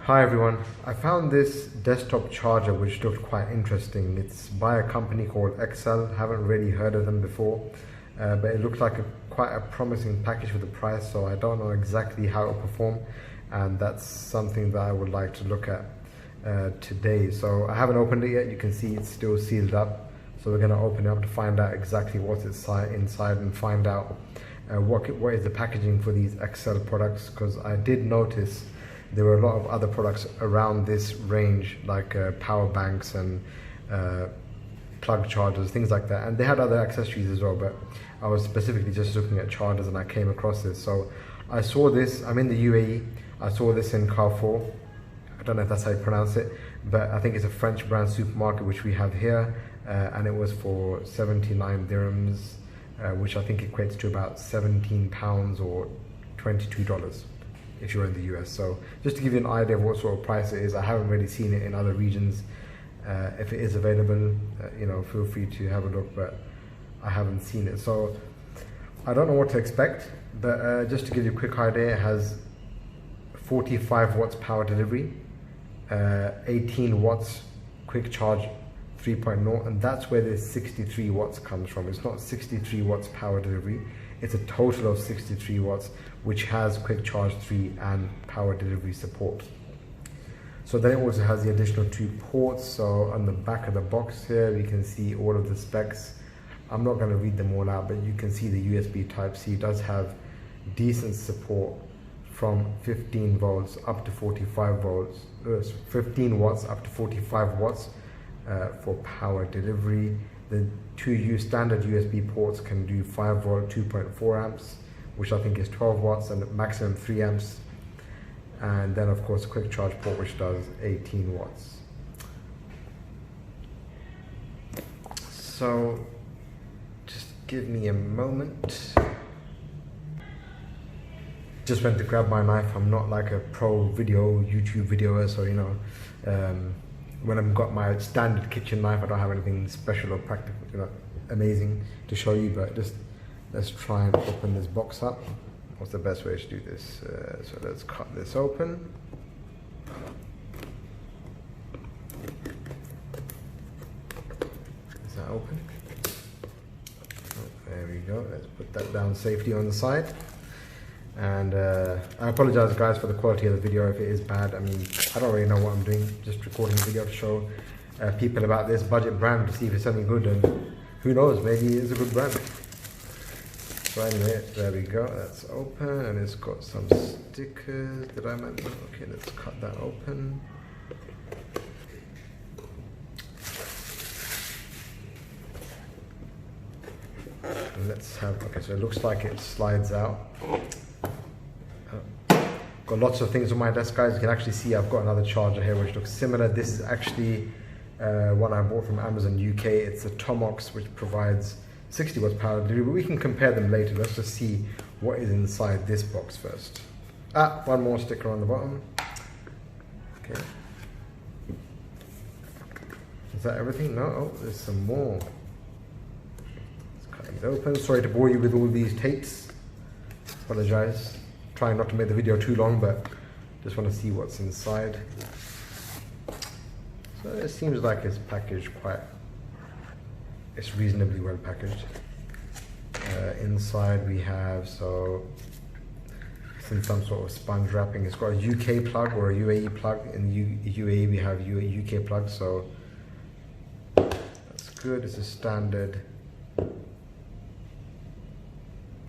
Hi everyone, I found this desktop charger which looked quite interesting. It's by a company called X.Cell. Haven't really heard of them before, but it looks like quite a promising package for the price, so I don't know exactly how it will perform, and that's something that I would like to look at today. So I haven't opened it yet. You can see it's still sealed up, so we're going to open it up to find out exactly what's inside and find out what is the packaging for these X.Cell products, because I did notice there were a lot of other products around this range, like power banks and plug chargers, things like that, and they had other accessories as well, but I was specifically just looking at chargers and I came across this. So I saw this, I'm in the UAE, I saw this in Carrefour. I don't know if that's how you pronounce it, but I think it's a French brand supermarket which we have here, and it was for 79 dirhams, which I think equates to about 17 pounds or $22 if you're in the US. So just to give you an idea of what sort of price it is, I haven't really seen it in other regions. If it is available, feel free to have a look, but I haven't seen it. So I don't know what to expect, but just to give you a quick idea, it has 45 watts power delivery, 18 watts quick charge 3.0, and that's where the 63 watts comes from. It's not 63 watts power delivery, it's a total of 63 watts, which has quick charge 3 and power delivery support. So then it also has the additional 2 ports. So on the back of the box here, we can see all of the specs. I'm not going to read them all out, but you can see the USB Type-C does have decent support from 15 volts up to 45 volts, 15 watts up to 45 watts for power delivery. The 2 standard USB ports can do 5 volt 2.4 amps, which I think is 12 watts and maximum 3 amps. And then of course a quick charge port which does 18 watts. So just give me a moment. Just went to grab my knife. I'm not like a pro YouTube videoer, so when I've got my standard kitchen knife, I don't have anything special or practical, amazing to show you, but just let's try and open this box up. What's the best way to do this? So let's cut this open. Is that open? Oh, there we go. Let's put that down safely on the side. And I apologize guys for the quality of the video if it is bad. I mean, I don't really know what I'm doing, just recording a video to show people about this budget brand to see if it's something good, and who knows, maybe it's a good brand. So anyway, there we go, that's open, and it's got some stickers. Did I mention? Okay, let's cut that open. And let's have, okay, so it looks like it slides out. Got lots of things on my desk, guys. You can actually see I've got another charger here which looks similar. This is actually one I bought from Amazon UK. It's a Tomox which provides 60 watts power delivery, but we can compare them later. Let's just see what is inside this box first. One more sticker on the bottom. Okay. Is that everything? No, oh, there's some more. Let's cut it open. Sorry to bore you with all these tapes. Apologize. Trying not to make the video too long, but just want to see what's inside. So it seems like it's packaged it's reasonably well packaged. Inside we have, so it's in some sort of sponge wrapping. It's got a UK plug or a UAE plug. In UAE we have UK plug, so that's good. It's a standard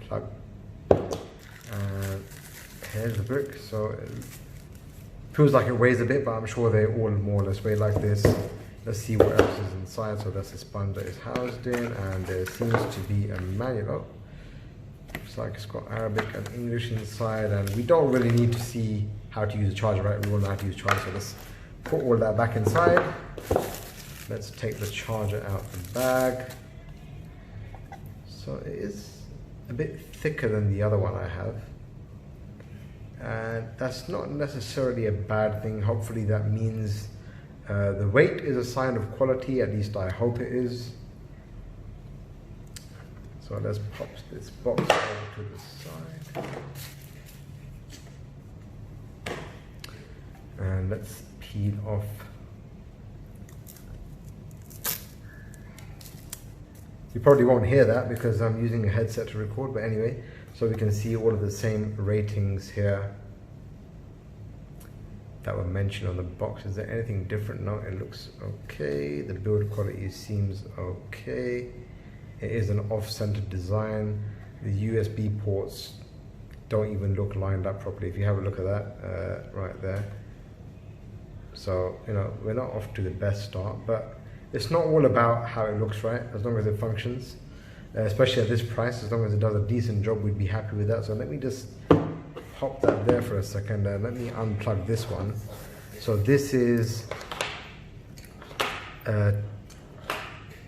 plug. Here's the brick. So it feels like it weighs a bit, but I'm sure they all more or less weigh like this. Let's see what else is inside. So that's the sponge that is housed in, and there seems to be a manual. Looks like it's got Arabic and English inside, and we don't really need to see how to use a charger, right? We all know how to use a charger, so let's put all that back inside. Let's take the charger out of the bag. So it is a bit thicker than the other one I have. And that's not necessarily a bad thing. Hopefully that means the weight is a sign of quality, at least I hope it is. So let's pop this box over to the side. And let's peel off. You probably won't hear that because I'm using a headset to record, but anyway, so we can see all of the same ratings here that were mentioned on the box. Is there anything different? No, it looks okay. The build quality seems okay. It is an off-center design. The USB ports don't even look lined up properly. If you have a look at that right there. So, you know, we're not off to the best start, but it's not all about how it looks, right? As long as it functions, especially at this price, as long as it does a decent job, we'd be happy with that. So let me just pop that there for a second. Let me unplug this one. So this is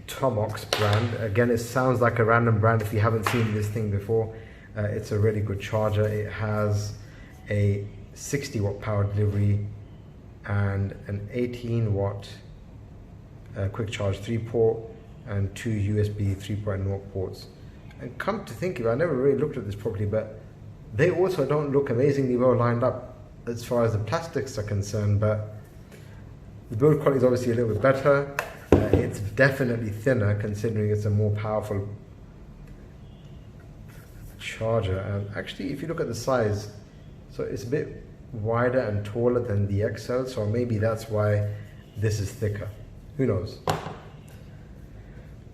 Tomox brand. Again, it sounds like a random brand if you haven't seen this thing before. It's a really good charger. It has a 60 watt power delivery and an 18 watt quick charge 3-port and 2 USB 3.0 ports. And come to think of it, I never really looked at this properly, but they also don't look amazingly well lined up as far as the plastics are concerned, but the build quality is obviously a little bit better. It's definitely thinner considering it's a more powerful charger. And actually, if you look at the size, so it's a bit wider and taller than the X.Cell, so maybe that's why this is thicker. Who knows?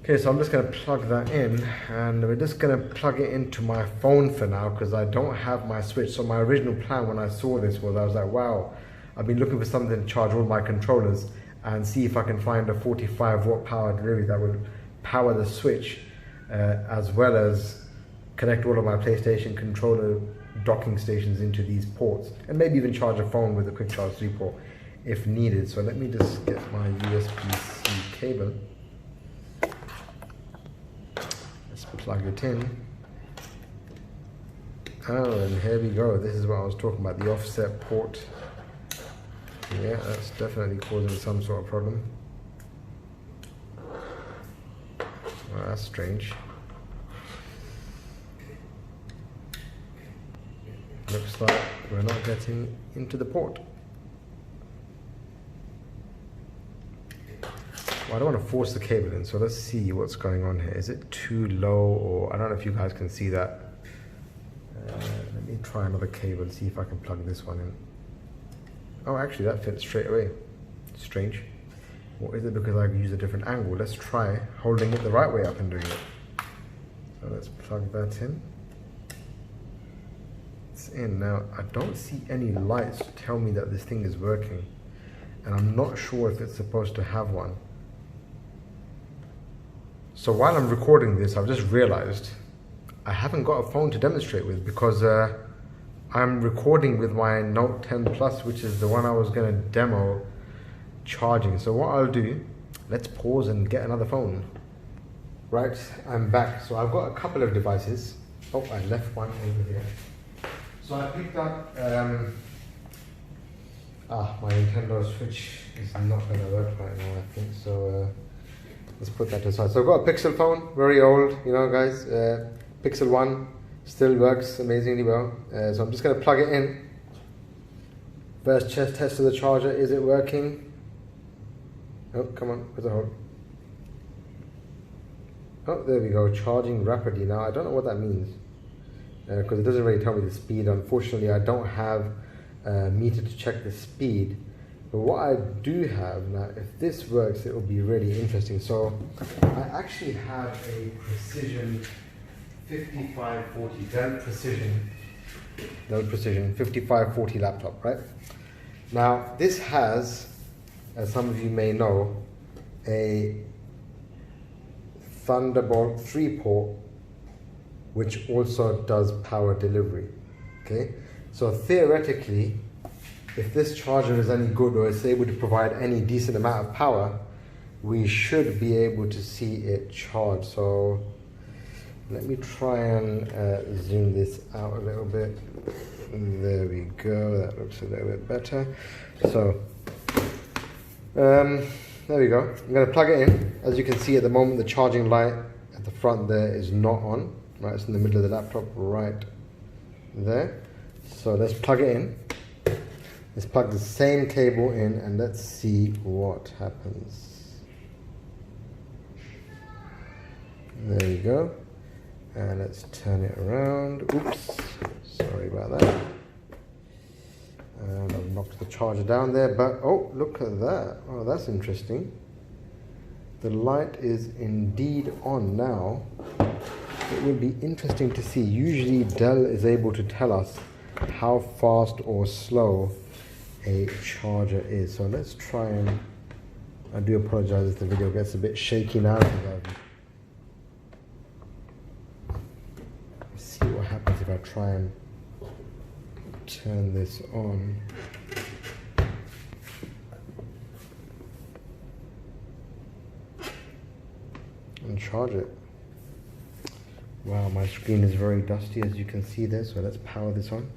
Okay, so I'm just going to plug that in, and we're just going to plug it into my phone for now because I don't have my switch. So my original plan when I saw this was, I was like, wow, I've been looking for something to charge all my controllers and see if I can find a 45 watt power delivery that would power the switch as well as connect all of my PlayStation controller docking stations into these ports, and maybe even charge a phone with a quick charge 3-port if needed. So let me just get my USB-C cable. Let's plug it in. Oh, and here we go. This is what I was talking about, the offset port. Yeah, that's definitely causing some sort of problem. Well, that's strange. Looks like we're not getting into the port. Well, I don't want to force the cable in, so let's see what's going on here. Is it too low, or I don't know if you guys can see that. Let me try another cable, see if I can plug this one in. Oh, actually that fits straight away. Strange. Or is it because I use a different angle? Let's try holding it the right way up and doing it. So let's plug that in. It's in. Now, I don't see any lights to tell me that this thing is working. And I'm not sure if it's supposed to have one. So while I'm recording this, I've just realized I haven't got a phone to demonstrate with because I'm recording with my Note 10 Plus, which is the one I was going to demo charging. So what I'll do, let's pause and get another phone. Right, I'm back. So I've got a couple of devices. Oh, I left one over here. So I picked up, my Nintendo Switch is not going to work right now, I think. So let's put that aside. So I've got a Pixel phone, very old, you know, guys. Pixel 1 still works amazingly well. So I'm just going to plug it in. First test of the charger. Is it working? Oh, come on, where's the hole? Oh, there we go, charging rapidly. Now, I don't know what that means because it doesn't really tell me the speed. Unfortunately, I don't have a meter to check the speed. But what I do have, now if this works, it will be really interesting. So I actually have a Precision 5540, Dell Precision 5540 laptop, right? Now this has, as some of you may know, a Thunderbolt 3-port, which also does power delivery, okay? So theoretically, if this charger is any good or is able to provide any decent amount of power, we should be able to see it charge. So let me try and zoom this out a little bit. There we go, that looks a little bit better. So, there we go. I'm going to plug it in. As you can see at the moment, the charging light at the front there is not on. Right, it's in the middle of the laptop right there. So let's plug it in. Let's plug the same cable in and let's see what happens. There you go. And let's turn it around. Oops, sorry about that. And I've knocked the charger down there, but oh, look at that. Oh, that's interesting. The light is indeed on now. It would be interesting to see. Usually Dell is able to tell us how fast or slow a charger is. So let's try and, I do apologize if the video gets a bit shaky now. Let's see what happens if I try and turn this on. And charge it. Wow, my screen is very dusty as you can see there, so let's power this on.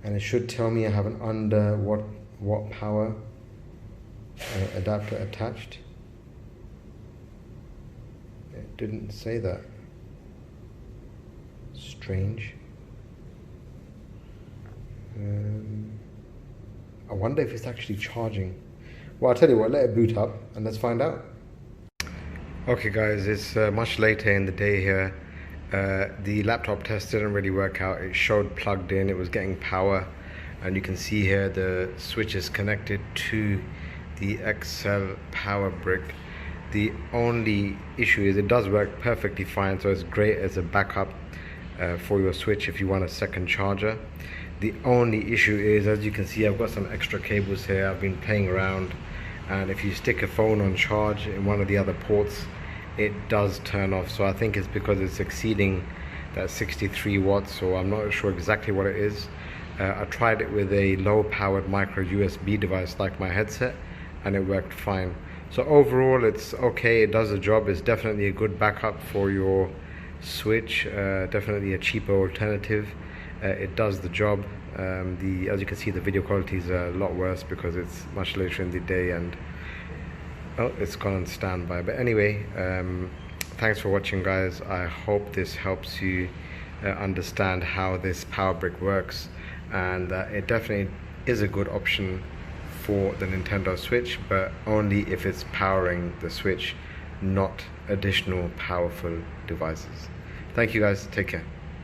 And it should tell me I have an under watt power adapter attached. It didn't say that. Strange. I wonder if it's actually charging. Well, I'll tell you what, let it boot up and let's find out. Okay guys, it's much later in the day here. The laptop test didn't really work out. It showed plugged in, it was getting power, and you can see here the switch is connected to the X.Cell power brick. The only issue is it does work perfectly fine, so it's great as a backup for your switch if you want a second charger. The only issue is, as you can see, I've got some extra cables here. I've been playing around, and if you stick a phone on charge in one of the other ports, it does turn off. So I think it's because it's exceeding that 63 watts, so I'm not sure exactly what it is. I tried it with a low powered micro USB device like my headset, and it worked fine. So overall it's okay, it does the job. It's definitely a good backup for your switch, definitely a cheaper alternative. It does the job. As you can see, the video quality is a lot worse because it's much later in the day and oh, it's gone on standby. But anyway, thanks for watching guys. I hope this helps you understand how this power brick works, and it definitely is a good option for the Nintendo Switch, but only if it's powering the Switch, not additional powerful devices. Thank you guys, take care.